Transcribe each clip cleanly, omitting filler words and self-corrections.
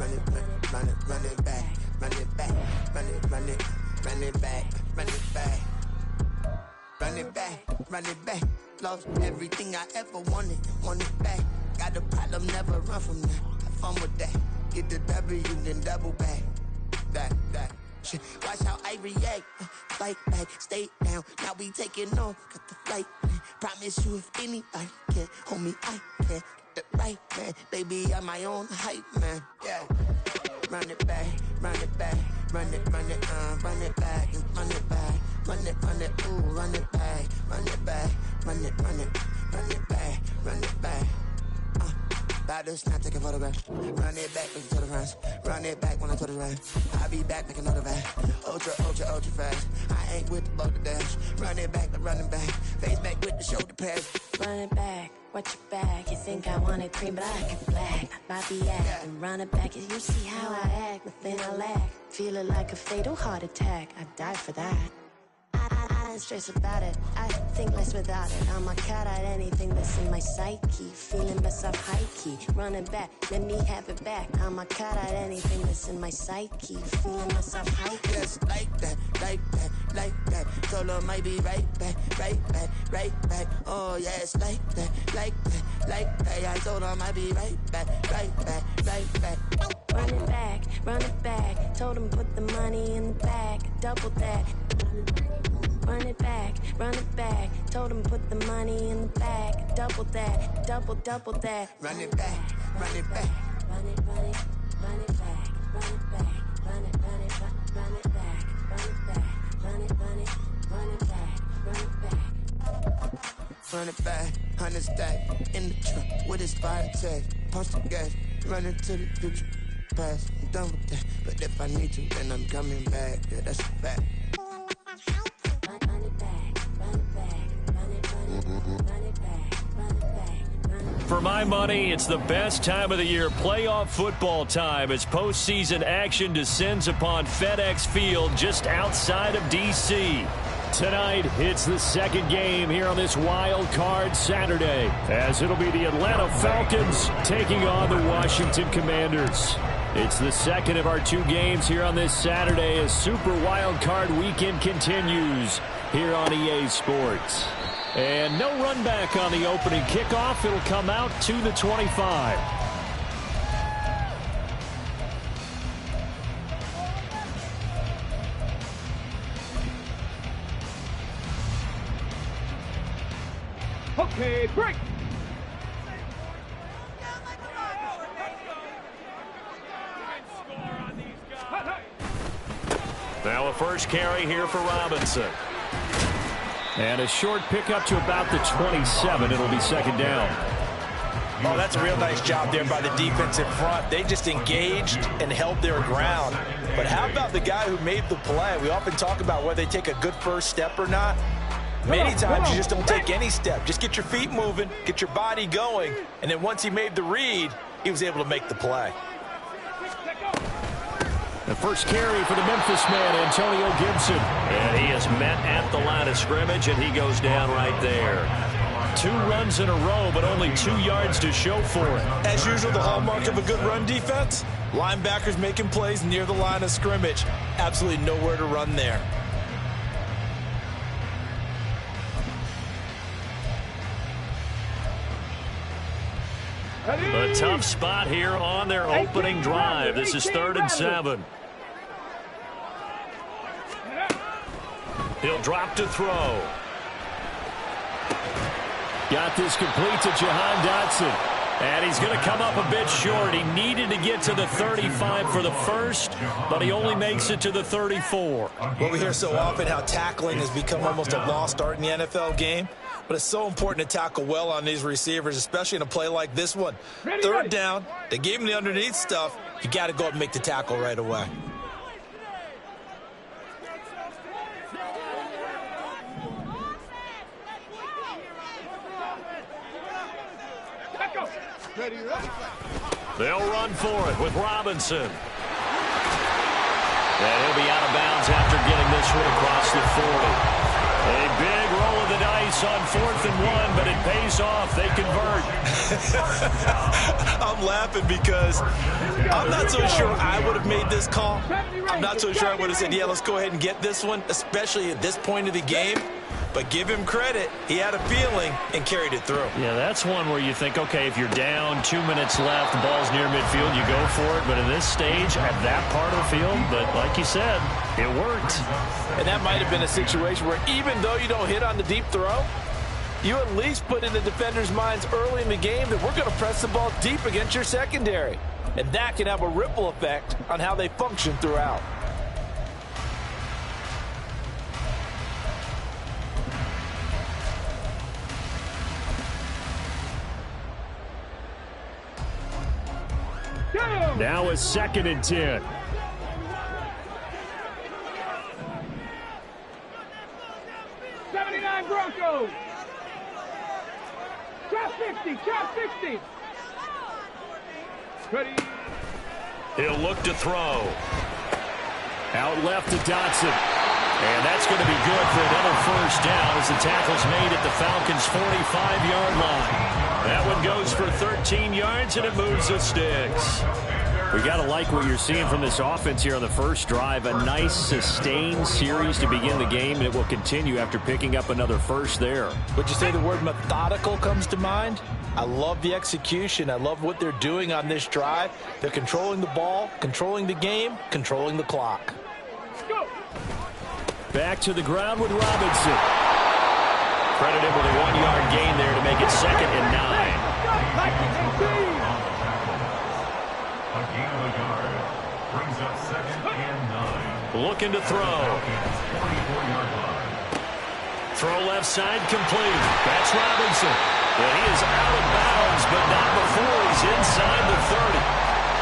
run it back, run it back, run it back, run it back, run it back. Run it back, run it back. Lost everything I ever wanted, want it back. Got a problem, never run from that. Have fun with that. Get the W, then double back. That. Shit. Watch how I react. Fight back, stay down. Now we taking off, got the flight plan. Promise you if anybody can, homie, I can. Get the right man, baby, I'm my own hype man. Yeah. Run it back, run it back. Run it back, and run it back. Run it, ooh, run it back, run it back, run it back, run it back. Battles, not taking photograph. Run it back, looking to the runs. Run it back when I to the run. I'll be back, make another back. Ultra fast. I ain't with the boat to dash. Run it back, but running back. Face back with the shoulder pads. Run it back, watch your back. You think I wanted cream, but I can black. My BS and run it back. You see how I act, nothing I lack. Feeling like a fatal heart attack. I'd die for that. I don't stress about it. I think less without it. I'ma cut out anything that's in my psyche. Feeling myself high key. Running back, let me have it back. I'ma cut out anything that's in my psyche. Feeling myself high key. Yes, like that. Solo might be right back. Oh, yes, like that. I told her I might be right back. Run it back. Told him put the money in the bag. Double that. Run it back. Told him put the money in the bag. Double that. Double that. Run it back. Run it back. Run it back. Run it back. Run it back. Run it back. Run it back. Run it back. 100 stack in the trunk with his fire tag. Punch the gas, running to the future. Past, I'm done with that. But if I need to, then I'm coming back. Yeah, that's a fact. For my money, it's the best time of the year, playoff football time, as postseason action descends upon FedEx Field just outside of D.C. Tonight, it's the second game here on this wild card Saturday, as it'll be the Atlanta Falcons taking on the Washington Commanders. It's the second of our two games here on this Saturday as Super Wild Card Weekend continues here on EA Sports. And no run back on the opening kickoff. It'll come out to the 25. Okay, break. Now a first carry here for Robinson. And a short pickup to about the 27. It'll be second down. Oh, that's a real nice job there by the defensive front. They just engaged and held their ground. But how about the guy who made the play? We often talk about whether they take a good first step or not. Many times you just don't take any step. Just get your feet moving, get your body going, and then once he made the read, he was able to make the play. The first carry for the Memphis man, Antonio Gibson. And he is met at the line of scrimmage, and he goes down right there. 2 runs in a row, but only 2 yards to show for it. As usual, the hallmark of a good run defense, linebackers making plays near the line of scrimmage. Absolutely nowhere to run there. A tough spot here on their opening drive. This is 3rd and 7. He'll drop to throw. Got this complete to Jahan Dotson. And he's going to come up a bit short. He needed to get to the 35 for the first, but he only makes it to the 34. Well, we hear so often how tackling has become almost a lost art in the NFL game. But it's so important to tackle well on these receivers, especially in a play like this one. 3rd down, they gave him the underneath stuff. You got to go up and make the tackle right away. They'll run for it with Robinson. And he'll be out of bounds after getting this one across the 40. A big roll of the dice close on 4th and 1, but it pays off. They convert. I'm laughing because I'm not so sure I would have made this call. I'm not so sure I would have said, yeah, let's go ahead and get this one, especially at this point of the game. But give him credit. He had a feeling and carried it through. Yeah, that's one where you think, okay, if you're down, 2 minutes left, the ball's near midfield, you go for it. But in this stage, at that part of the field, but like you said, it worked. And that might have been a situation where even though you don't hit on the deep throw, you at least put in the defenders' minds early in the game that we're going to press the ball deep against your secondary. And that can have a ripple effect on how they function throughout. Now a 2nd and 10. Broncos. Trap 60, trap 60. Ready. He'll look to throw. Out left to Dotson. And that's going to be good for another first down as the tackle's made at the Falcons' 45-yard line. That one goes for 13 yards, and it moves the sticks. We got to like what you're seeing from this offense here on the first drive. A nice, sustained series to begin the game that will continue after picking up another first there. Would you say the word methodical comes to mind? I love the execution. I love what they're doing on this drive. They're controlling the ball, controlling the game, controlling the clock. Go. Back to the ground with Robinson. Credit him with a 1-yard gain there to make it 2nd and 9. A gain of a yard brings up 2nd and 9. Looking to throw. 44-yard line. Throw left side complete. That's Robinson. And he is out of bounds, but not before he's inside the 30.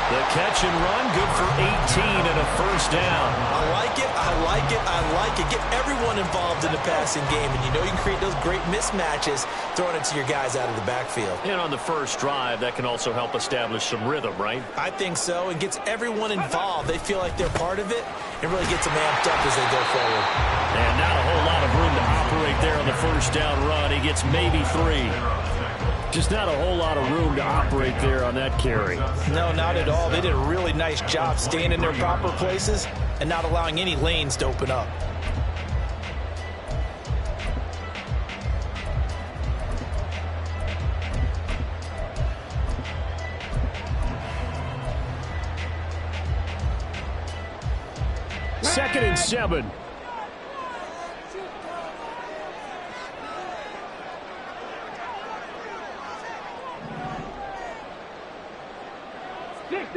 The catch and run, good for 18 and a first down. I like it, I like it, I like it. Get everyone involved in the passing game, and you know you can create those great mismatches throwing it to your guys out of the backfield. And on the first drive, that can also help establish some rhythm, right? I think so. It gets everyone involved. They feel like they're part of it and really gets them amped up as they go forward. And not a whole lot of room to operate there on the first down run. He gets maybe 3. Just not a whole lot of room to operate there on that carry. No, not at all. They did a really nice job staying in their proper places and not allowing any lanes to open up. Second and 7.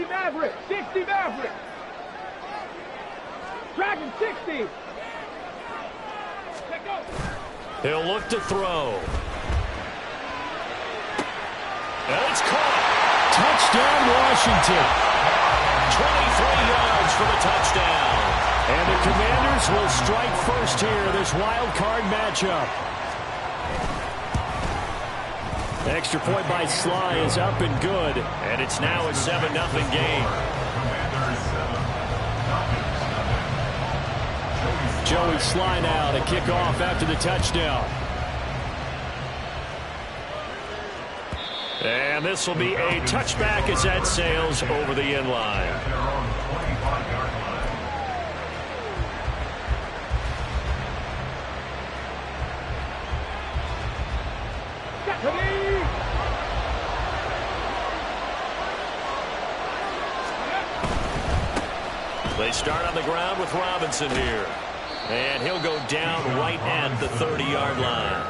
Maverick, 60 Maverick. Dragon 60. He'll look to throw. And it's caught. Touchdown, Washington. 23 yards for the touchdown. And the Commanders will strike first here, this wild card matchup. Extra point by Sly is up and good, and it's now a 7-0 game. Joey Sly now to kick off after the touchdown. And this will be a touchback as that sails over the end line. They start on the ground with Robinson here. And he'll go down right at the 30-yard line.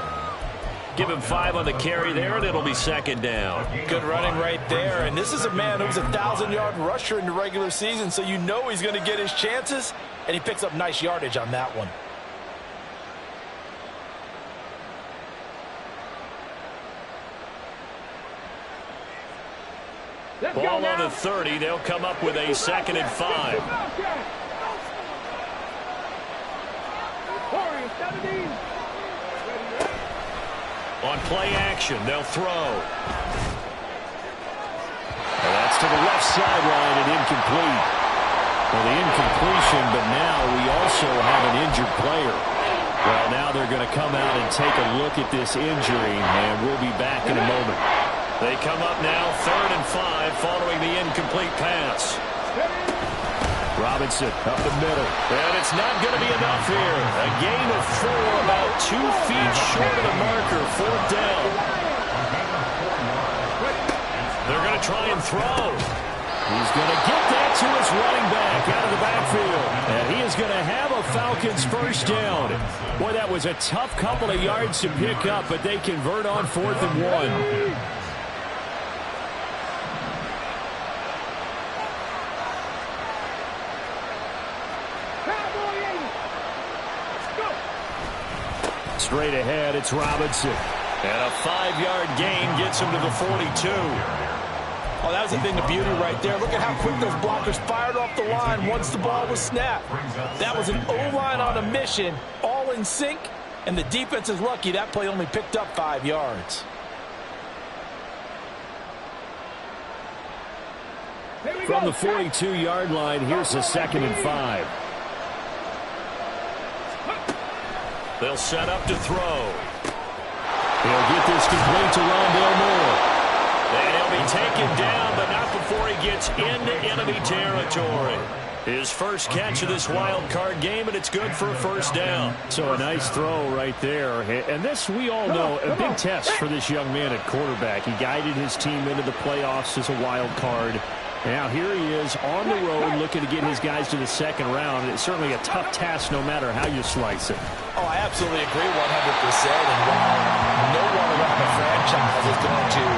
Give him 5 on the carry there, and it'll be 2nd down. Good running right there. And this is a man who's a 1,000-yard rusher in the regular season, so you know he's going to get his chances, and he picks up nice yardage on that one. Ball on the 30. They'll come up with a 2nd and 5. On play action, they'll throw. And that's to the left sideline and incomplete. Well, the incompletion, but now we also have an injured player. Well, now they're going to come out and take a look at this injury, and we'll be back in a moment. They come up now 3rd and 5 following the incomplete pass. Robinson up the middle. And it's not going to be enough here. A gain of 4, about 2 feet short of the marker. 4th down. They're going to try and throw. He's going to get that to his running back out of the backfield. And he is going to have a Falcons first down. Boy, that was a tough couple of yards to pick up, but they convert on 4th and 1. Straight ahead, it's Robinson. And a 5-yard gain gets him to the 42. Oh, that was a thing of beauty right there. Look at how quick those blockers fired off the line once the ball was snapped. That was an O-line on a mission, all in sync, and the defense is lucky that play only picked up 5 yards. From the 42-yard line, here's a 2nd and 5. They'll set up to throw. He'll get this complete to Rondale Moore. And he'll be taken down, but not before he gets into enemy territory. His first catch of this wild card game, and it's good for a first down. So a nice throw right there. And this, we all know, a big test for this young man at quarterback. He guided his team into the playoffs as a wild card. Now here he is on the road looking to get his guys to the 2nd round. It's certainly a tough task no matter how you slice it. Oh, I absolutely agree 100%. And while no one around the franchise is going to,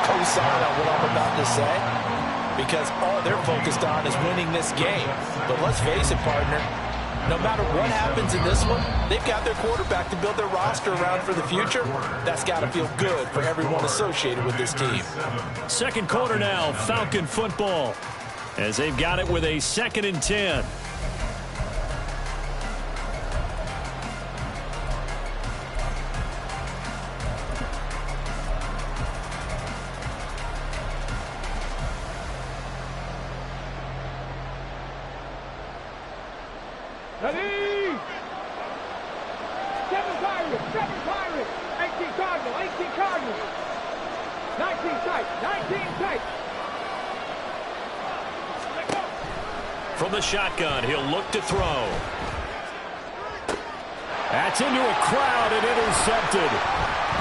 co-sign on what I'm about to say, because all they're focused on is winning this game. But let's face it, partner, no matter what happens in this one, they've got their quarterback to build their roster around for the future. That's got to feel good for everyone associated with this team. 2nd quarter now, Falcon football, as they've got it with a 2nd and 10. Ready? 7 Pirates, 18 Cardinals, 19 tight. From the shotgun, he'll look to throw. That's into a crowd and intercepted.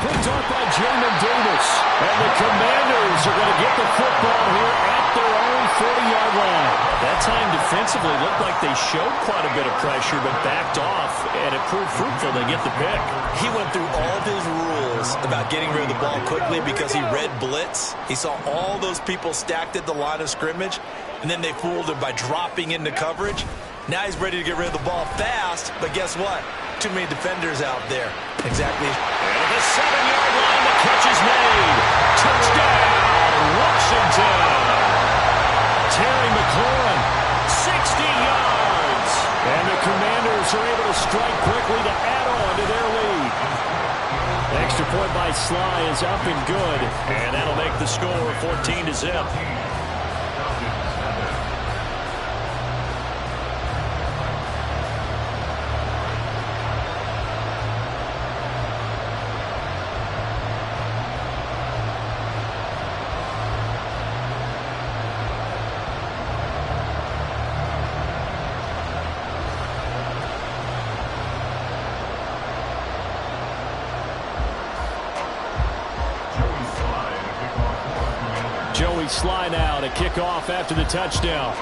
Picked off by Jamin Davis. And the Commanders are going to get the football here at their own 40-yard line. That time defensively looked like they showed quite a bit of pressure but backed off, and it proved fruitful. They get the pick. He went through all of his rules about getting rid of the ball quickly because he read blitz. He saw all those people stacked at the line of scrimmage, and then they fooled him by dropping into coverage. Now he's ready to get rid of the ball fast, but guess what? Too many defenders out there. Exactly. And the 7-yard line, the catch is made. Touchdown, Washington. Terry McLaurin, 60 yards. And the Commanders are able to strike quickly to add on to their lead. Extra point by Sly is up and good. And that'll make the score 14-0. Sly now to kick off after the touchdown.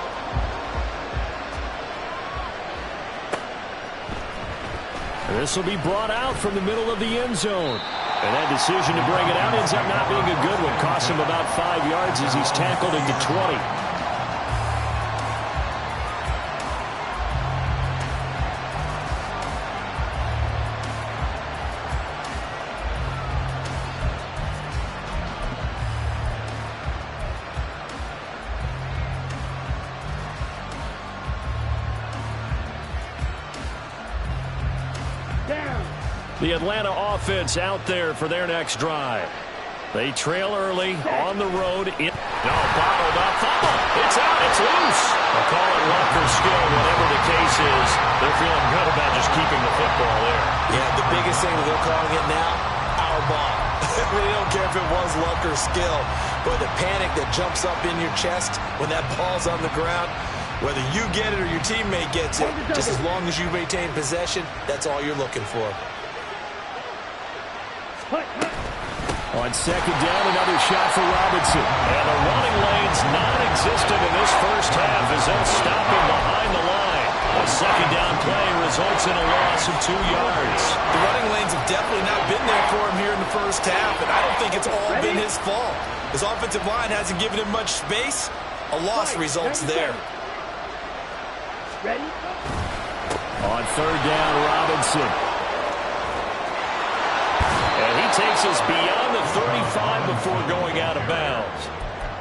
This will be brought out from the middle of the end zone. And that decision to bring it out ends up not being a good one. Costs him about 5 yards as he's tackled into 20. The Atlanta offense out there for their next drive. They trail early on the road. Bottled up. It's out. It's loose. I'll call it luck or skill, whatever the case is. Their feeling good about just keeping the football there. Yeah, the biggest thing that they're calling it now, our ball. They don't care if it was luck or skill, but the panic that jumps up in your chest when that ball's on the ground, whether you get it or your teammate gets it, just as long as you retain possession, that's all you're looking for. On second down, another shot for Robinson. And the running lane's non-existent in this first half as they'll stop him behind the line. A second down play results in a loss of 2 yards. The running lanes have definitely not been there for him here in the first half, and I don't think it's all been his fault. His offensive line hasn't given him much space. A loss results there. Ready? On third down, Robinson. And he takes us beyond the 35 before going out of bounds.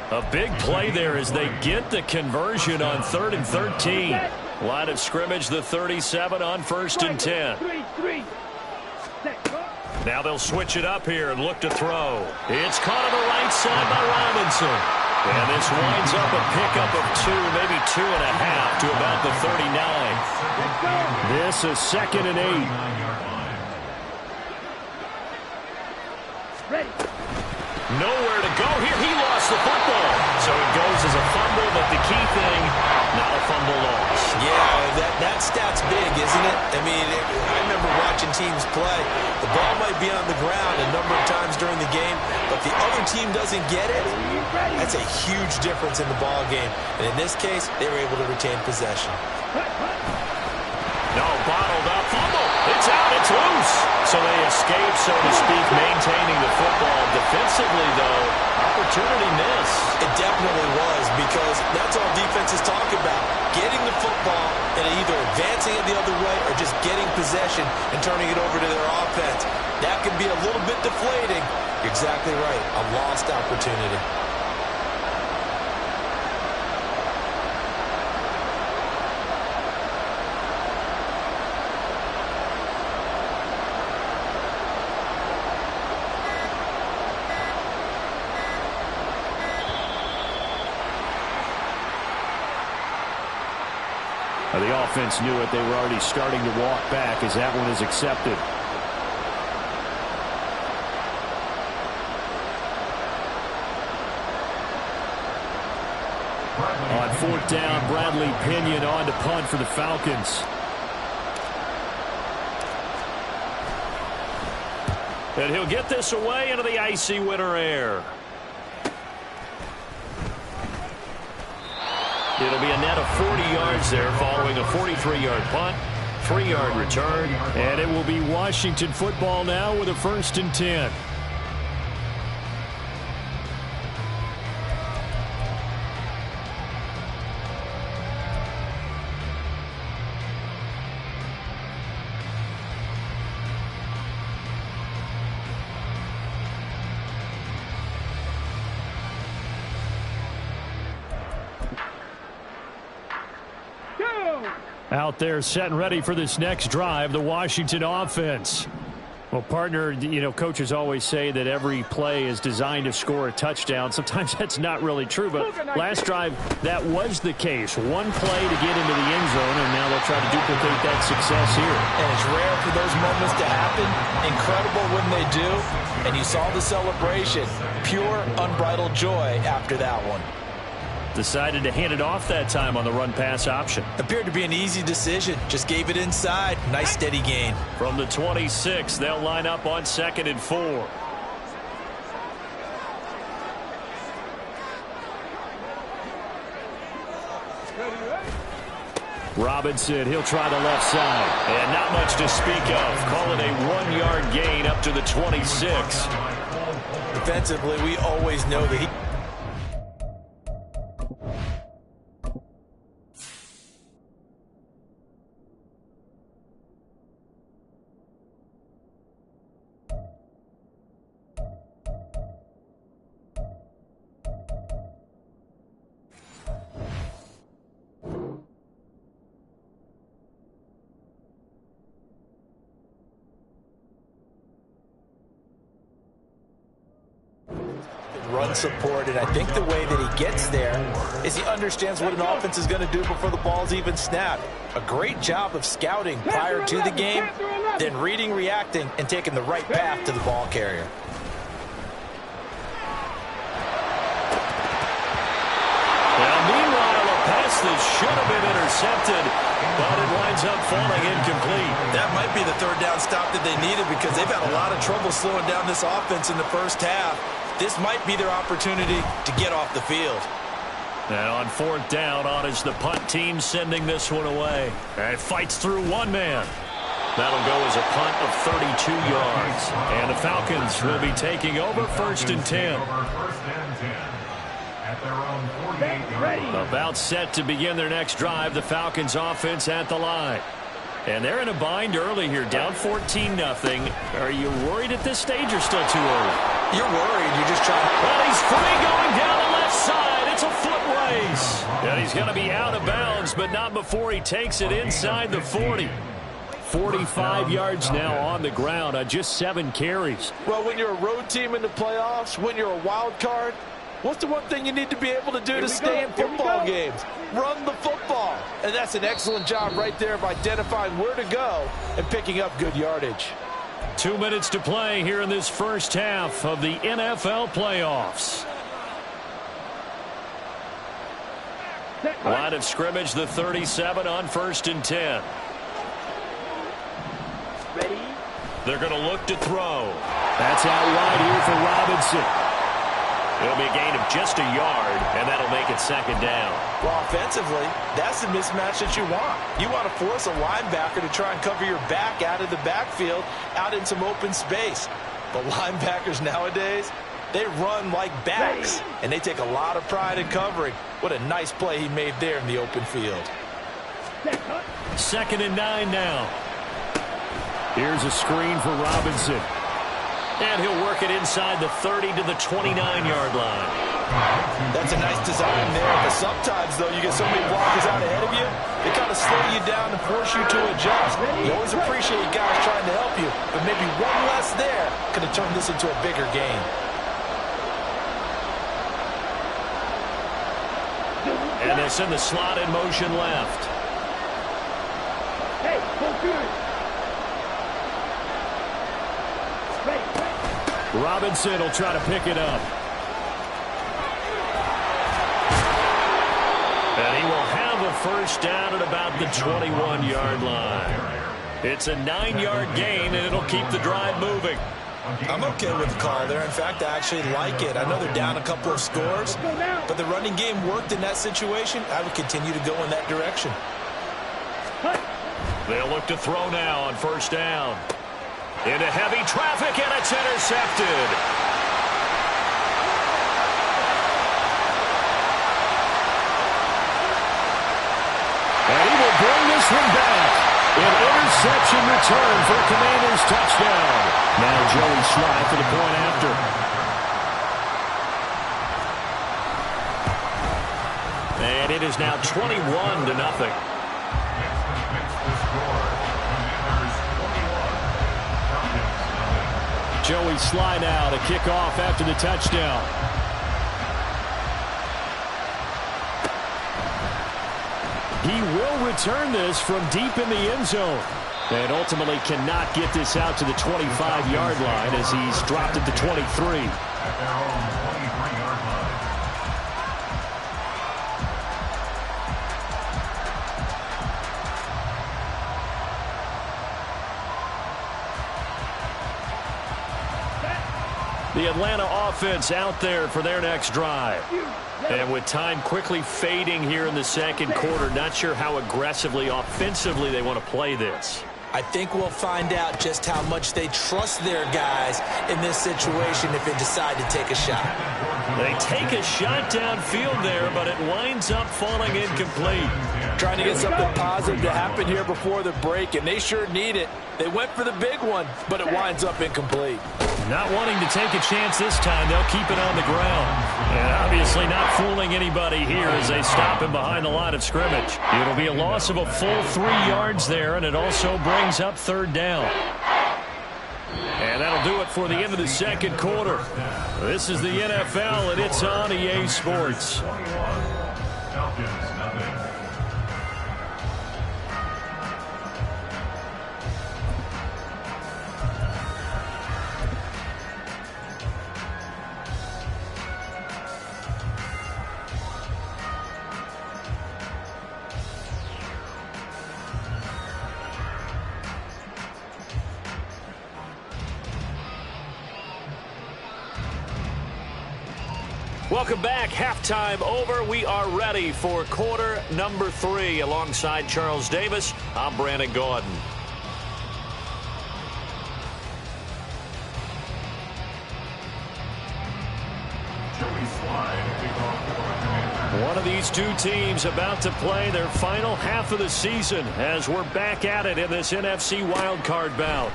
A big play there as they get the conversion on 3rd and 13. Line of scrimmage, the 37 on 1st and 10. Now they'll switch it up here and look to throw. It's caught on the right side by Robinson. And this winds up a pickup of 2, maybe 2.5 to about the 39. This is 2nd and 8. Ready. Nowhere to go here. He lost the football. So it goes as a fumble, but the key thing, not a fumble loss. Yeah, that stat's big, isn't it? I mean, I remember watching teams play. The ball might be on the ground a number of times during the game, but the other team doesn't get it. That's a huge difference in the ball game. And in this case, they were able to retain possession. No, bottled up. Fumble. It's out. It's loose. So they escape, so to speak, maintaining the football. Defensively, though, opportunity miss. It definitely was, because that's all defenses talk about. Getting the football and either advancing it the other way or just getting possession and turning it over to their offense. That can be a little bit deflating. You're exactly right. A lost opportunity. The offense knew it. They were already starting to walk back as that one is accepted. On 4th down, Bradley Pinion on to punt for the Falcons. And he'll get this away into the icy winter air. It'll be a net of 40 yards there following a 43-yard punt, 3-yard return, and it will be Washington football now with a 1st and 10. Out there set and ready for this next drive, the Washington offense. Well, partner, coaches always say that every play is designed to score a touchdown. Sometimes that's not really true, but last drive, that was the case. One play to get into the end zone, and now they'll try to duplicate that success here. And it's rare for those moments to happen. Incredible when they do. And you saw the celebration. Pure, unbridled joy after that one. Decided to hand it off that time on the run-pass option. Appeared to be an easy decision. Just gave it inside. Nice steady gain. From the 26, they'll line up on 2nd and 4. Robinson, he'll try the left side. And not much to speak of. Call it a 1-yard gain up to the 26. Defensively, we always know that he... run support, and I think the way that he gets there is he understands what an offense is going to do before the ball's even snapped. A great job of scouting prior to the game, then reading, reacting, and taking the right path to the ball carrier. Meanwhile, a pass that should have been intercepted, but it winds up falling incomplete. That might be the third down stop that they needed because they've had a lot of trouble slowing down this offense in the first half. This might be their opportunity to get off the field. Now on fourth down, on is the punt team sending this one away. And fights through one man. That'll go as a punt of 32 yards. And the Falcons will be taking over first and 10. About set to begin their next drive, the Falcons offense at the line. And they're in a bind early here, down 14-0. Are you worried at this stage or still too early? You're worried. You're just trying to... Well, he's free going down the left side. It's a foot race. And he's going to be out of bounds, but not before he takes it inside the 40. 45 yards now on the ground on just 7 carries. Well, when you're a road team in the playoffs, when you're a wild card, what's the one thing you need to be able to do to stay in football games? Run the football. And that's an excellent job right there of identifying where to go and picking up good yardage. 2 minutes to play here in this first half of the NFL playoffs. Line of scrimmage, the 37 on first and 10. Ready? They're going to look to throw. That's out wide here for Robinson. It'll be a gain of just a yard, and that'll make it second down. Well, offensively, that's the mismatch that you want. You want to force a linebacker to try and cover your back out of the backfield, out in some open space. But linebackers nowadays, they run like backs, and they take a lot of pride in covering. What a nice play he made there in the open field. Second and 9 now. Here's a screen for Robinson. And he'll work it inside the 30 to the 29-yard line. That's a nice design there, but sometimes, though, you get so many blockers out ahead of you, they kind of slow you down and force you to adjust. You always appreciate guys trying to help you, but maybe one less there could have turned this into a bigger game. And they send the slot in motion left. Hey, focus. Robinson will try to pick it up. And he will have a first down at about the 21-yard line. It's a 9-yard gain, and it'll keep the drive moving. I'm okay with the call there. In fact, I actually like it. I know they're down a couple of scores, but the running game worked in that situation. I would continue to go in that direction. They'll look to throw now on first down. Into heavy traffic, and it's intercepted. And he will bring this one back. An interception return for a Commanders touchdown. Now Joey Sly for the point after. And it is now 21-0. Joey Sly now to kick off after the touchdown. He will return this from deep in the end zone. And ultimately cannot get this out to the 25-yard line as he's dropped at the 23. The Atlanta offense out there for their next drive. And with time quickly fading here in the second quarter, not sure how aggressively, offensively they want to play this. I think we'll find out just how much they trust their guys in this situation if they decide to take a shot. They take a shot downfield there, but it winds up falling incomplete. Trying to get something positive to happen here before the break, and they sure need it. They went for the big one, but it winds up incomplete. Not wanting to take a chance this time, they'll keep it on the ground. And obviously not fooling anybody here as they stop him behind the line of scrimmage. It'll be a loss of a full 3 yards there, and it also brings up third down. And that'll do it for the end of the second quarter. This is the NFL, and it's on EA Sports. Falcons, nothing. Welcome back. Halftime over. We are ready for quarter number 3. Alongside Charles Davis, I'm Brandon Gordon. One of these two teams about to play their final half of the season as we're back at it in this NFC wildcard bout.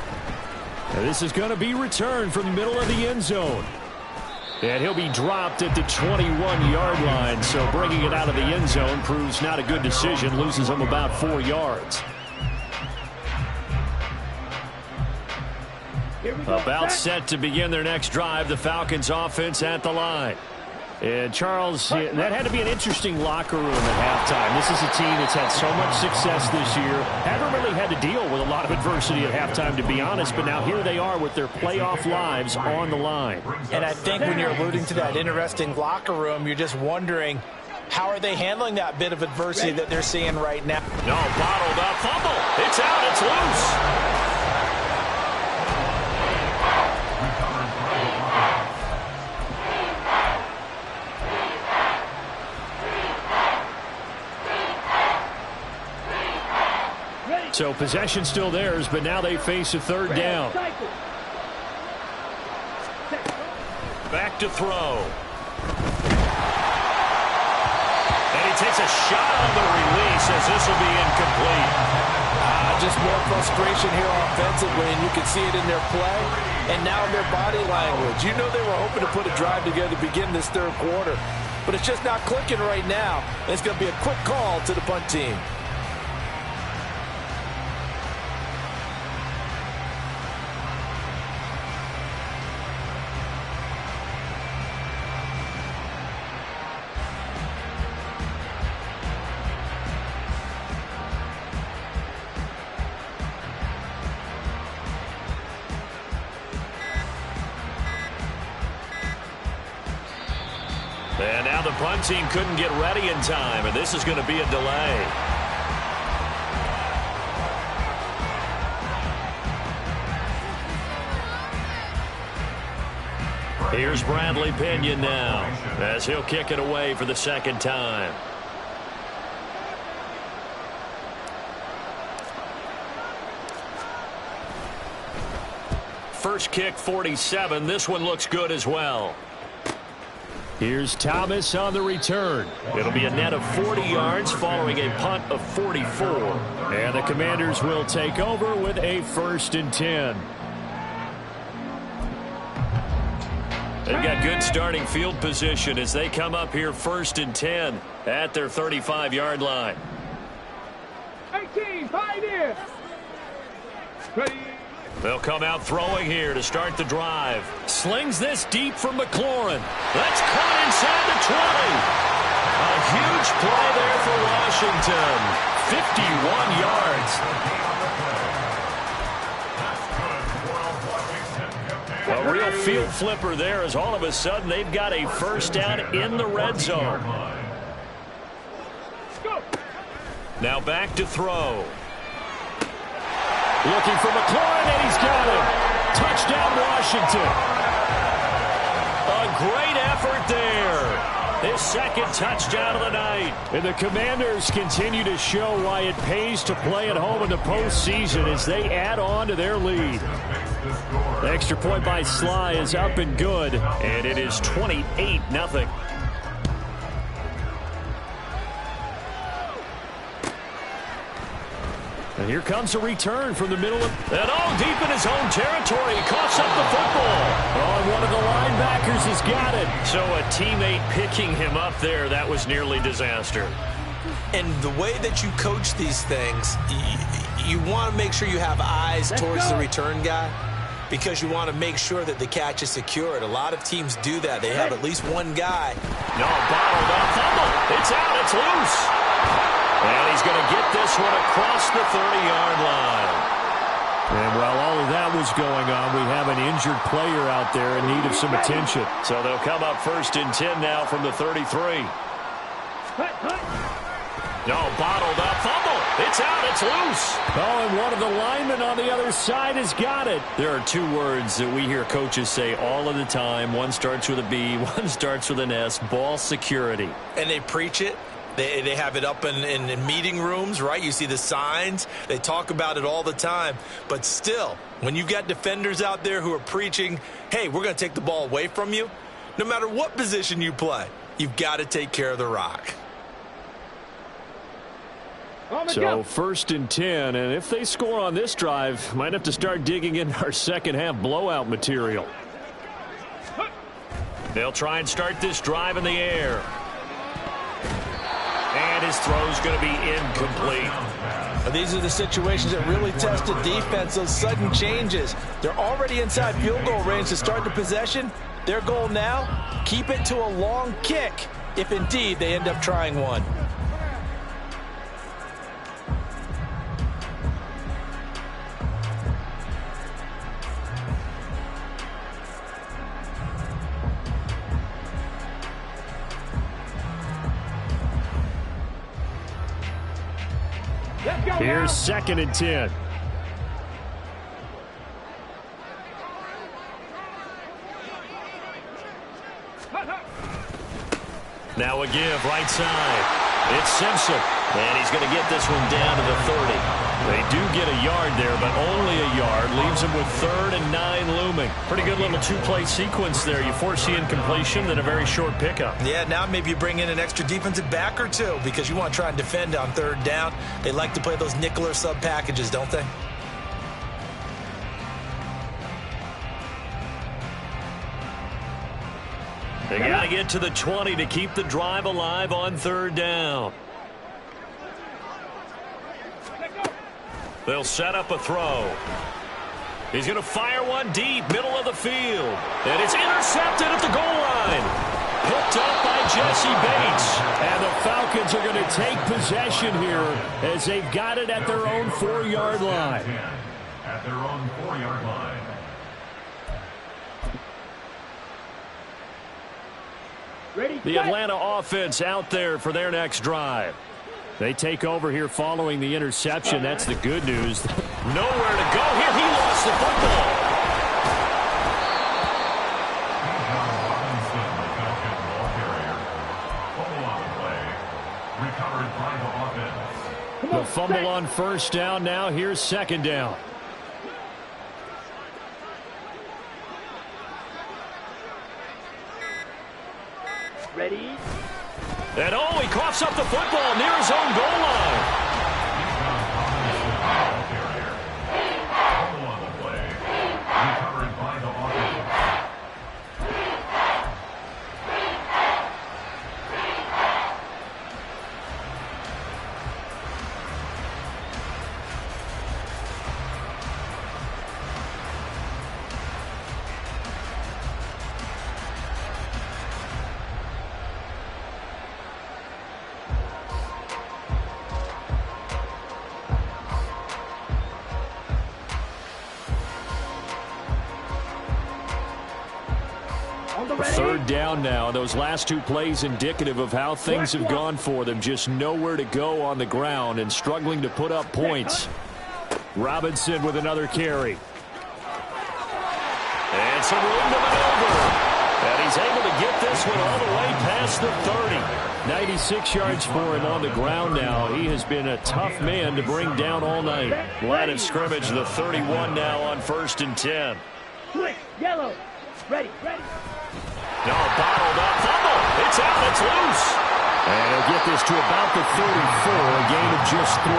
And this is going to be returned from the middle of the end zone. And he'll be dropped at the 21-yard line, so bringing it out of the end zone proves not a good decision, loses him about 4 yards. About set to begin their next drive, the Falcons offense at the line. And Charles, that had to be an interesting locker room at halftime. This is a team that's had so much success this year. Haven't really had to deal with a lot of adversity at halftime, to be honest, but now here they are with their playoff lives on the line. And I think when you're alluding to that interesting locker room, you're just wondering, how are they handling that bit of adversity that they're seeing right now? No, bottled up fumble. It's out. It's loose. So possession still theirs, but now they face a third down. Back to throw. And he takes a shot on the release as this will be incomplete. Just more frustration here offensively, and you can see it in their play and now in their body language. You know they were hoping to put a drive together to begin this third quarter, but it's just not clicking right now. And it's going to be a quick call to the punt team. And now the punt team couldn't get ready in time, and this is going to be a delay. Here's Bradley Pinion now, as he'll kick it away for the second time. First kick, 47. This one looks good as well. Here's Thomas on the return. It'll be a net of 40 yards following a punt of 44. And the Commanders will take over with a 1st and 10. They've got good starting field position as they come up here 1st and 10 at their 35-yard line. 18, pioneer. Ready. They'll come out throwing here to start the drive. Slings this deep from McLaurin. That's caught inside the 20. A huge play there for Washington. 51 yards. A real field flipper there as all of a sudden they've got a first down in the red zone. Now back to throw. Looking for McLaurin, and he's got him. Touchdown, Washington. A great effort there. His second touchdown of the night. And the Commanders continue to show why it pays to play at home in the postseason as they add on to their lead. The extra point by Sly is up and good, and it is 28-0. And here comes a return from the middle of... And deep in his own territory. He coughs up the football. And one of the linebackers has got it. So a teammate picking him up there, that was nearly disaster. And the way that you coach these things, you want to make sure you have eyes towards the return guy. because you want to make sure that the catch is secured. A lot of teams do that. They have at least one guy. No, bottled up, fumble. It's out, it's loose. And he's going to get this one across the 30-yard line. And while all of that was going on, we have an injured player out there in need of some attention. So they'll come up 1st and 10 now from the 33. No, bottled up, fumble. It's out, it's loose. Oh, and one of the linemen on the other side has got it. There are two words that we hear coaches say all of the time. One starts with a B, one starts with an S, ball security. And they preach it. They have it up in meeting rooms, right? You see the signs. They talk about it all the time. But still, when you've got defenders out there who are preaching, hey, we're going to take the ball away from you, no matter what position you play, you've got to take care of the rock. So 1st and 10, and if they score on this drive, might have to start digging in our second-half blowout material. They'll try and start this drive in the air. And his throw's going to be incomplete. These are the situations that really test the defense, those sudden changes. They're already inside field goal range to start the possession. Their goal now, keep it to a long kick, if indeed they end up trying one. Here's 2nd and 10. Now a give, right side. It's Simpson, and he's going to get this one down to the 30. They do get a yard there, but only a yard. Leaves them with 3rd and 9 looming. Pretty good little two-play sequence there. You force the incompletion, then a very short pickup. Yeah, now maybe you bring in an extra defensive back or two because you want to try and defend on 3rd down. They like to play those nickel or sub packages, don't they? They got to get to the 20 to keep the drive alive on 3rd down. They'll set up a throw. He's going to fire one deep, middle of the field. And it's intercepted at the goal line. Picked up by Jesse Bates. And the Falcons are going to take possession here as they've got it at their own 4-yard line. At their own 4-yard line. The Atlanta offense out there for their next drive. They take over here following the interception. That's the good news. Nowhere to go here. He lost the football. The fumble on 1st down. Now here's 2nd down. Ready? And oh, he coughs up the football near his own goal line. Third down now. Those last two plays indicative of how things have gone for them. Just nowhere to go on the ground and struggling to put up points. Robinson with another carry. And some room to maneuver. And he's able to get this one all the way past the 30. 96 yards for him on the ground now. He has been a tough man to bring down all night. Line of scrimmage, the 31 now on 1st and 10. Switch, yellow. Ready, ready. No, bottled up, fumble. It's out, it's loose. And he'll get this to about the 34, a gain of just 3.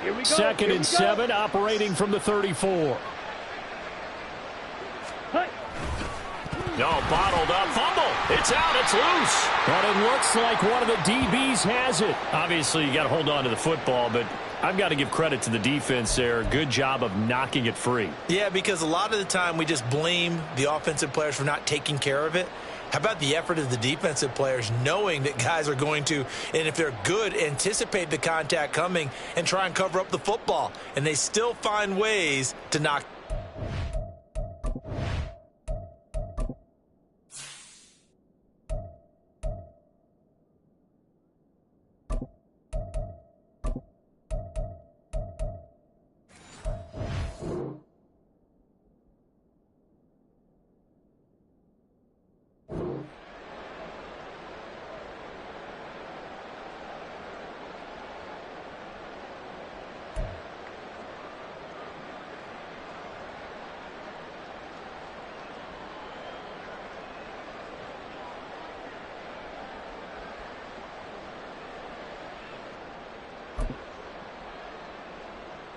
Here we go. Second and 7, operating from the 34. No, bottled up, fumble. It's out, it's loose. But it looks like one of the DBs has it. Obviously, you got to hold on to the football, but I've got to give credit to the defense there. Good job of knocking it free. Yeah, because a lot of the time we just blame the offensive players for not taking care of it. How about the effort of the defensive players knowing that guys are going to, and if they're good, anticipate the contact coming and try and cover up the football. And they still find ways to knock.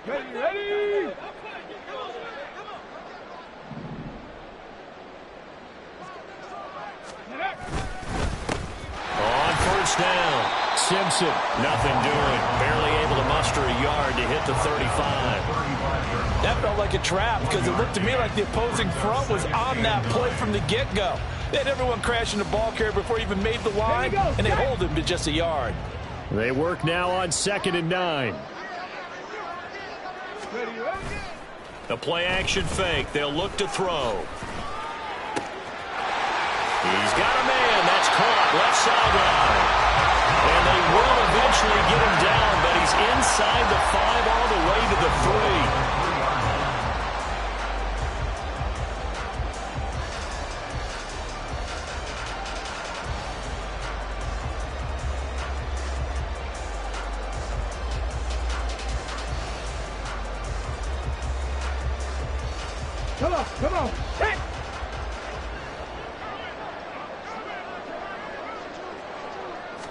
Ready? On first down, Simpson, nothing doing. Barely able to muster a yard to hit the 35. That felt like a trap because it looked to me like the opposing front was on that play from the get-go. They had everyone crashing the ball carrier before he even made the line, and they hold him to just a yard. They work now on 2nd and 9. A play-action fake. They'll look to throw. He's got a man. That's caught. Left sideline. And they will eventually get him down, but he's inside the 5 all the way to the 3. Come on. Hit.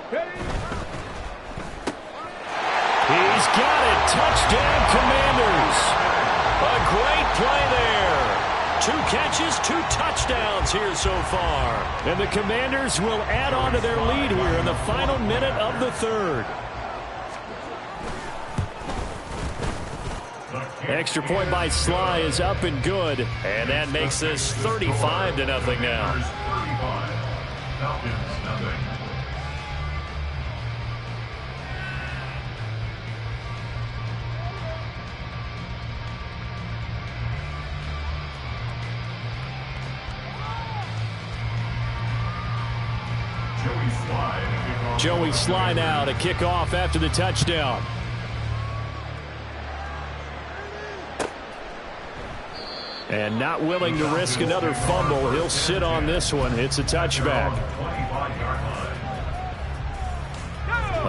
Ready? He's got it. Touchdown, Commanders. A great play there. 2 catches, 2 touchdowns here so far. And the Commanders will add on to their lead here in the final minute of the 3rd. Extra point by Sly is up and good, and that makes this 35-0 now. Joey Sly now to kick off after the touchdown. And not willing to risk another fumble. He'll sit on this one. It's a touchback.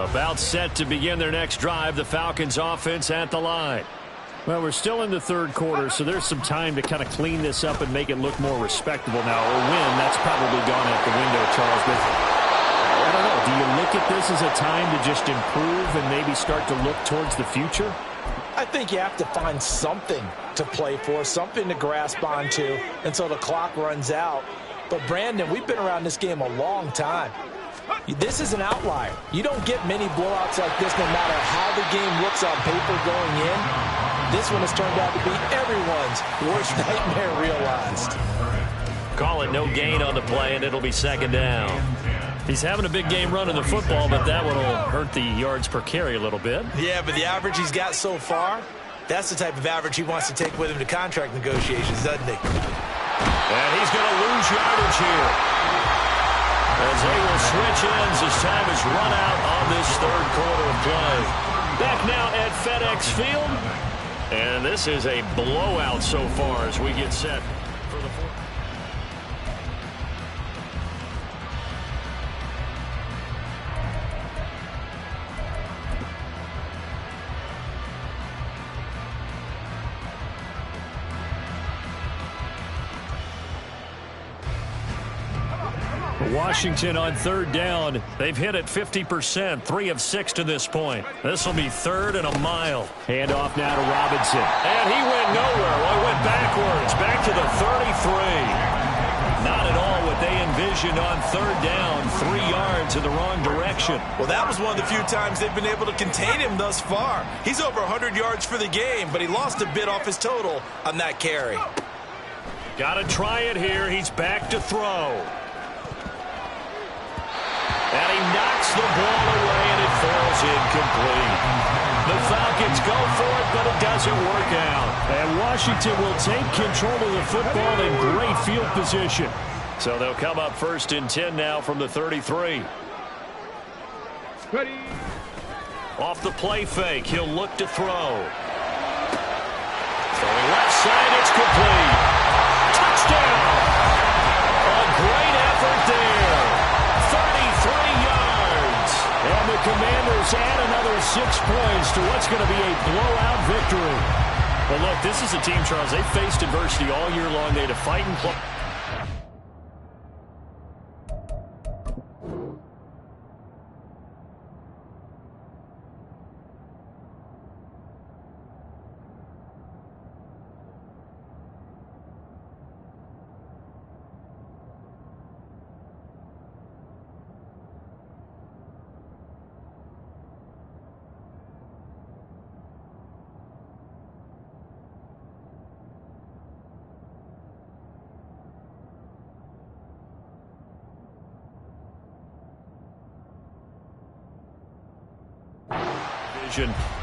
About set to begin their next drive. The Falcons offense at the line. Well, we're still in the 3rd quarter, so there's some time to kind of clean this up and make it look more respectable now. Or win, that's probably gone out the window, Charles. But I don't know. Do you look at this as a time to just improve and maybe start to look towards the future? I think you have to find something to play for, something to grasp onto until the clock runs out. But, Brandon, we've been around this game a long time. This is an outlier. You don't get many blowouts like this no matter how the game looks on paper going in. This one has turned out to be everyone's worst nightmare realized. Call it no gain on the play, and it'll be 2nd down. He's having a big game running the football, but that one will hurt the yards per carry a little bit. Yeah, but the average he's got so far, that's the type of average he wants to take with him to contract negotiations, doesn't he? And he's going to lose yardage here. As they will switch ends as time is run out on this 3rd quarter of play. Back now at FedEx Field. And this is a blowout so far as we get set for the 4th. Washington on third down. They've hit it 50%, 3 of 6 to this point. This will be third and a mile. Handoff now to Robinson. And he went nowhere. Well, he went backwards, back to the 33. Not at all what they envisioned on third down, 3 yards in the wrong direction. Well, that was one of the few times they've been able to contain him thus far. He's over 100 yards for the game, but he lost a bit off his total on that carry. Got to try it here. He's back to throw. And he knocks the ball away, and it falls incomplete. The Falcons go for it, but it doesn't work out. And Washington will take control of the football in great field position. So they'll come up first and 10 now from the 33. Ready. Off the play fake, he'll look to throw. Throwing left side, it's complete. Touchdown! A great effort there. 33 yards. And the Commanders add another 6 points to what's going to be a blowout victory. Well, look, this is a team, Charles, they faced adversity all year long. They had to fight and play.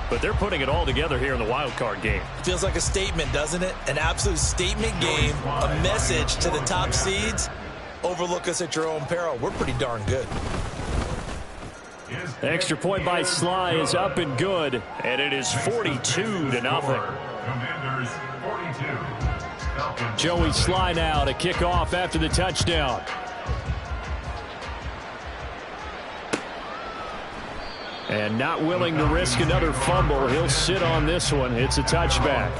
But they're putting it all together here in the wild card game. Feels like a statement, doesn't it? An absolute statement game, a message to the top seeds. Overlook us at your own peril. We're pretty darn good. Extra point by Sly is up and good, and it is 42-0. Commanders 42. Joey Sly now to kick off after the touchdown. And not willing to risk another fumble. He'll sit on this one. It's a touchback.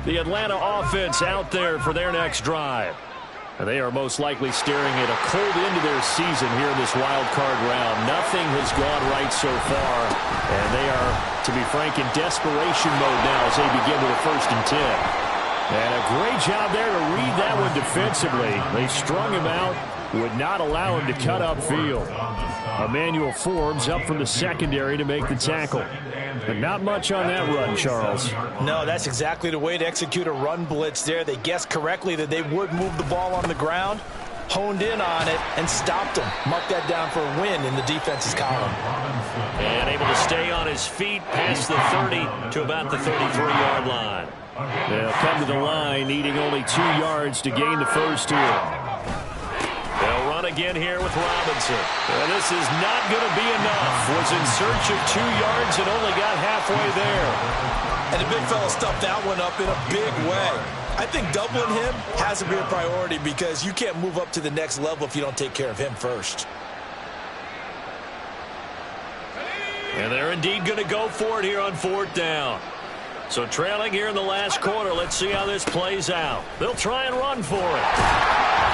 The Atlanta offense out there for their next drive. And they are most likely staring at a cold end to their season here in this wild card round. Nothing has gone right so far, and they are, to be frank, in desperation mode now as they begin with a 1st and 10. And a great job there to read that one defensively. They strung him out, would not allow him to cut upfield. Emmanuel Forbes up from the secondary to make the tackle. But not much on that run, Charles. No, that's exactly the way to execute a run blitz there. They guessed correctly that they would move the ball on the ground, honed in on it, and stopped them. Mark that down for a win in the defense's column. And able to stay on his feet past the 30 to about the 33-yard line. They'll come to the line, needing only 2 yards to gain the first here. They'll run again here with Robinson. And this is not going to be enough. Was in search of 2 yards and only got halfway there. And the big fella stuffed that one up in a big way. I think doubling him has to be a priority because you can't move up to the next level if you don't take care of him first. And they're indeed going to go for it here on 4th down. So trailing here in the last quarter, let's see how this plays out. They'll try and run for it.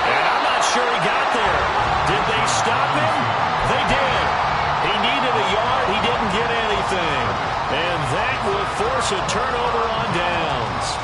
And I'm not sure he got there. Did they stop him? They did. He needed a yard. He didn't get anything. And that will force a turnover on downs.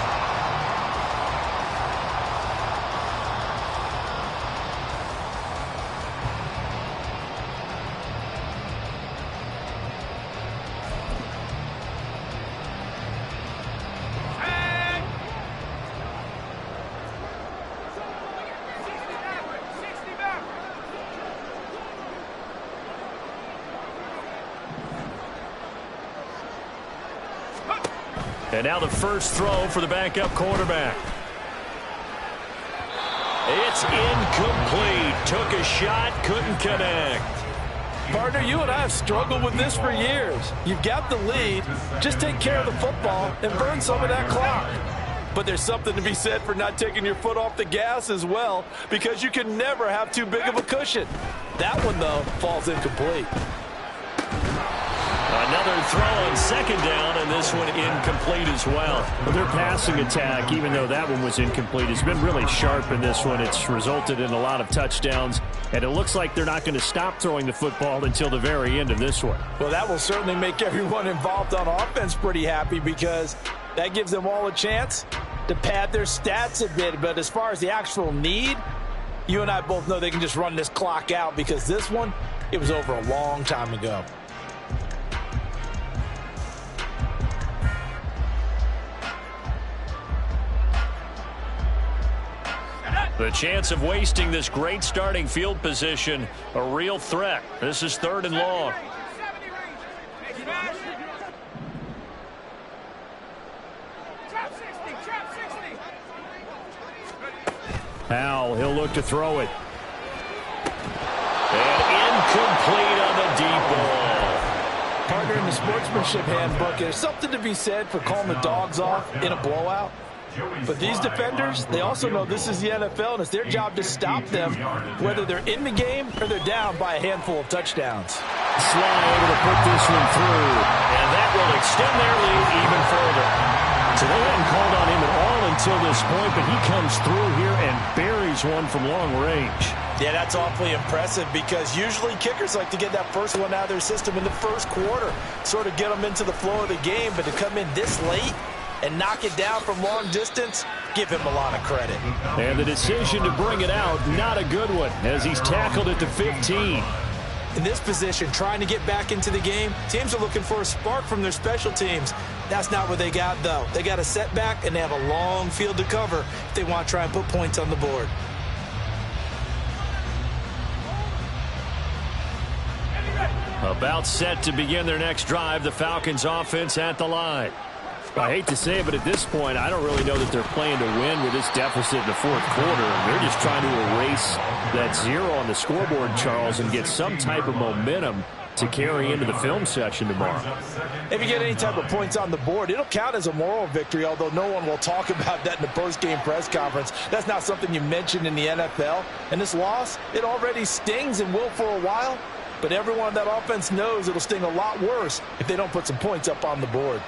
And now the first throw for the backup quarterback. It's incomplete. Took a shot, couldn't connect. Partner, you and I have struggled with this for years. You've got the lead. Just take care of the football and burn some of that clock. But there's something to be said for not taking your foot off the gas as well, because you can never have too big of a cushion. That one, though, falls incomplete. Another throw on second down, and this one incomplete as well. Their passing attack, even though that one was incomplete, has been really sharp in this one. It's resulted in a lot of touchdowns, and it looks like they're not going to stop throwing the football until the very end of this one. Well, that will certainly make everyone involved on offense pretty happy, because that gives them all a chance to pad their stats a bit. But as far as the actual need, you and I both know they can just run this clock out, because this one, it was over a long time ago. The chance of wasting this great starting field position, a real threat. This is 3rd and long. Howell, he'll look to throw it. And incomplete on the deep ball. Partner, in the sportsmanship handbook, there's something to be said for calling the dogs off in a blowout. But these defenders, they also know this is the NFL, and it's their job to stop them, whether they're in the game or they're down by a handful of touchdowns. Sly able to put this one through, and that will extend their lead even further. So they hadn't called on him at all until this point, but he comes through here and buries one from long range. Yeah, that's awfully impressive, because usually kickers like to get that first one out of their system in the first quarter, sort of get them into the flow of the game, but to come in this late and knock it down from long distance, give him a lot of credit. And the decision to bring it out, not a good one, as he's tackled at the 15. In this position, trying to get back into the game, teams are looking for a spark from their special teams. That's not what they got, though. They got a setback, and they have a long field to cover if they want to try and put points on the board. About set to begin their next drive, the Falcons offense at the line. I hate to say it, but at this point, I don't really know that they're playing to win with this deficit in the 4th quarter. They're just trying to erase that 0 on the scoreboard, Charles, and get some type of momentum to carry into the film session tomorrow. If you get any type of points on the board, it'll count as a moral victory, although no one will talk about that in the post-game press conference. That's not something you mentioned in the NFL. And this loss, it already stings and will for a while, but everyone on that offense knows it'll sting a lot worse if they don't put some points up on the board.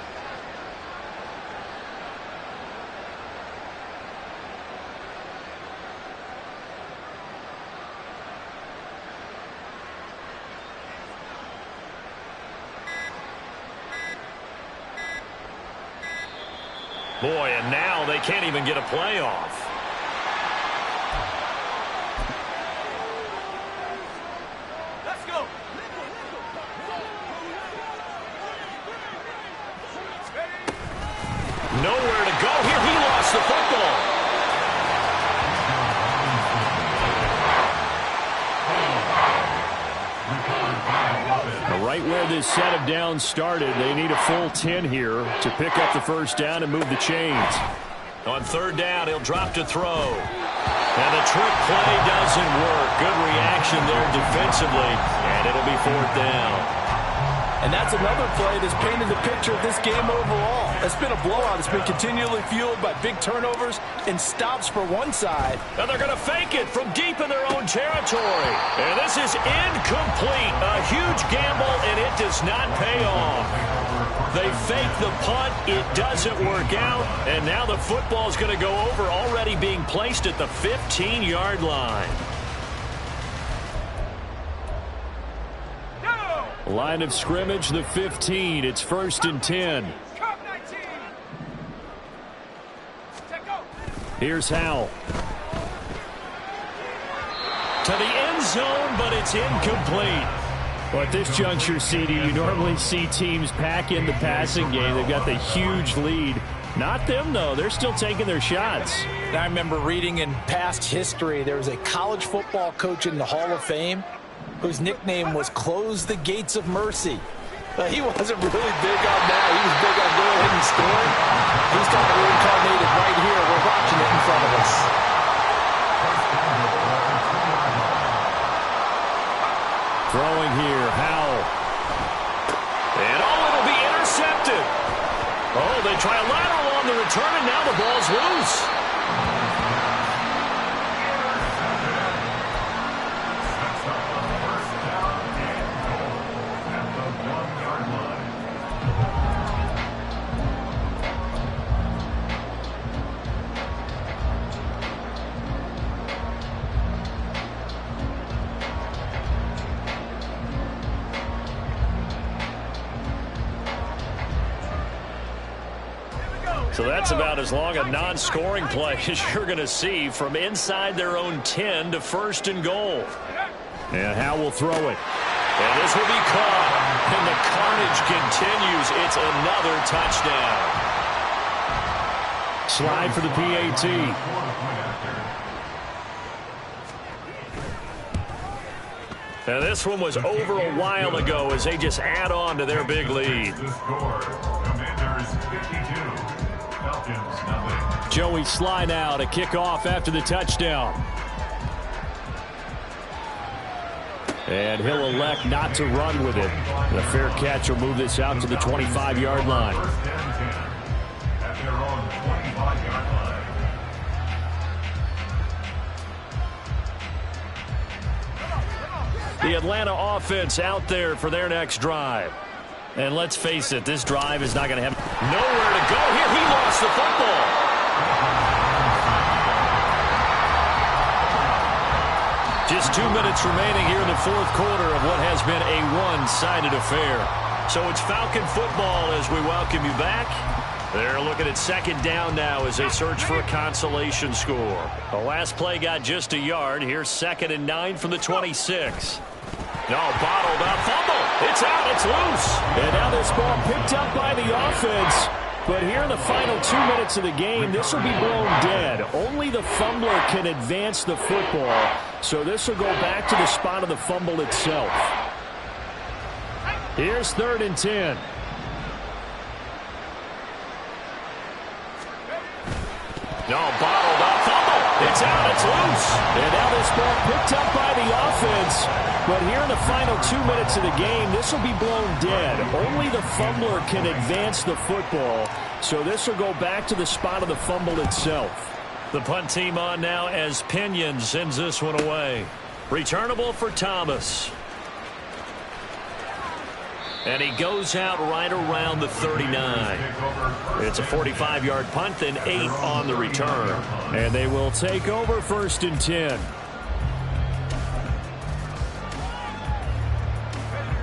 Boy, and now they can't even get a playoff. Let's go. Nowhere to go here. He lost the football. Right where this set of downs started, they need a full 10 here to pick up the first down and move the chains. On 3rd down, he'll drop to throw. And the trick play doesn't work. Good reaction there defensively, and it'll be 4th down. And that's another play that's painted the picture of this game overall. It's been a blowout. It's been continually fueled by big turnovers and stops for one side. And they're going to fake it from deep in their own territory. And this is incomplete. A huge gamble, and it does not pay off. They fake the punt. It doesn't work out. And now the football is going to go over, already being placed at the 15-yard line. Line of scrimmage, the 15. It's 1st and 10. Here's Howell. To the end zone, but it's incomplete. Well, at this juncture, CD, you normally see teams pack in the passing game. They've got the huge lead. Not them, though. They're still taking their shots. I remember reading in past history, there was a college football coach in the Hall of Fame whose nickname was Close the Gates of Mercy. He wasn't really big on that. He was big on going ahead and scoring. He's got it reincarnated right here. We're watching it in front of us. Throwing here, Howell. And it'll be intercepted. Oh, they try a lateral on the return, and now the ball's loose. So that's about as long a non-scoring play as you're going to see from inside their own 10 to first and goal. And Howe will throw it. And this will be caught. And the carnage continues. It's another touchdown. Slide for the PAT. And this one was over a while ago as they just add on to their big lead. Joey Sly now to kick off after the touchdown. And he'll elect not to run with it. The fair catch will move this out to the 25-yard line. The Atlanta offense out there for their next drive. And let's face it, this drive is not going to have nowhere to go here. He lost the football. Just 2 minutes remaining here in the fourth quarter of what has been a one-sided affair. So it's Falcon football as we welcome you back. They're looking at second down now as they search for a consolation score. The last play got just a yard. Here's 2nd and 9 from the 26. No, bottled up, fumble. It's out, it's loose. And now this ball picked up by the offense. But here in the final 2 minutes of the game, this will be blown dead. Only the fumbler can advance the football. So this will go back to the spot of the fumble itself. Here's 3rd and 10. No, bottled up, fumble. It's out, it's loose. And now this ball picked up by the offense. But here in the final 2 minutes of the game, this will be blown dead. Only the fumbler can advance the football. So this will go back to the spot of the fumble itself. The punt team on now as Pinion sends this one away. Returnable for Thomas. And he goes out right around the 39. It's a 45-yard punt and 8 on the return. And they will take over 1st and 10.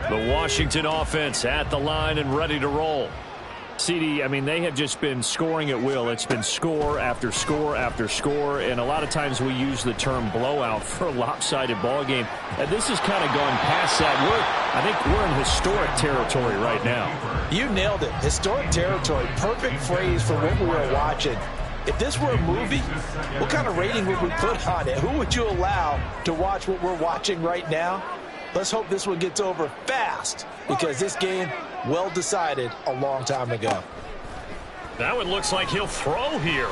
The Washington offense at the line and ready to roll. CD, I mean, they have just been scoring at will. It's been score after score after score, and a lot of times we use the term blowout for a lopsided ball game. And this has kind of gone past that. I think we're in historic territory right now. You nailed it. Historic territory. Perfect phrase for what we were watching. If this were a movie, what kind of rating would we put on it? Who would you allow to watch what we're watching right now? Let's hope this one gets over fast, because this game, well decided a long time ago. That one looks like he'll throw here.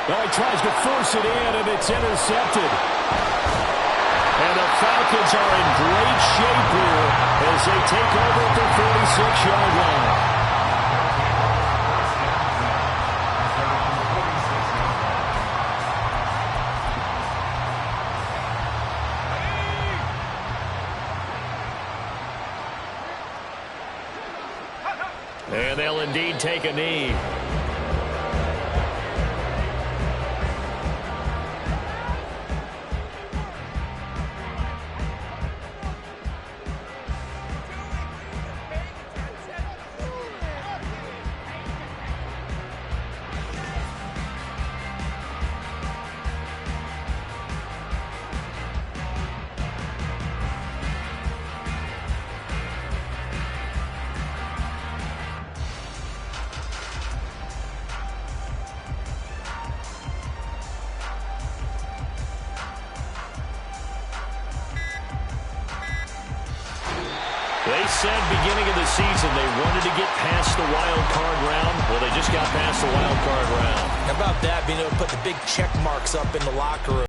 Well, he tries to force it in, and it's intercepted. And the Falcons are in great shape here as they take over at the 46-yard line. And they'll indeed take a knee. They said beginning of the season they wanted to get past the wild card round. Well, they just got past the wild card round. How about that, being able to put the big check marks up in the locker room?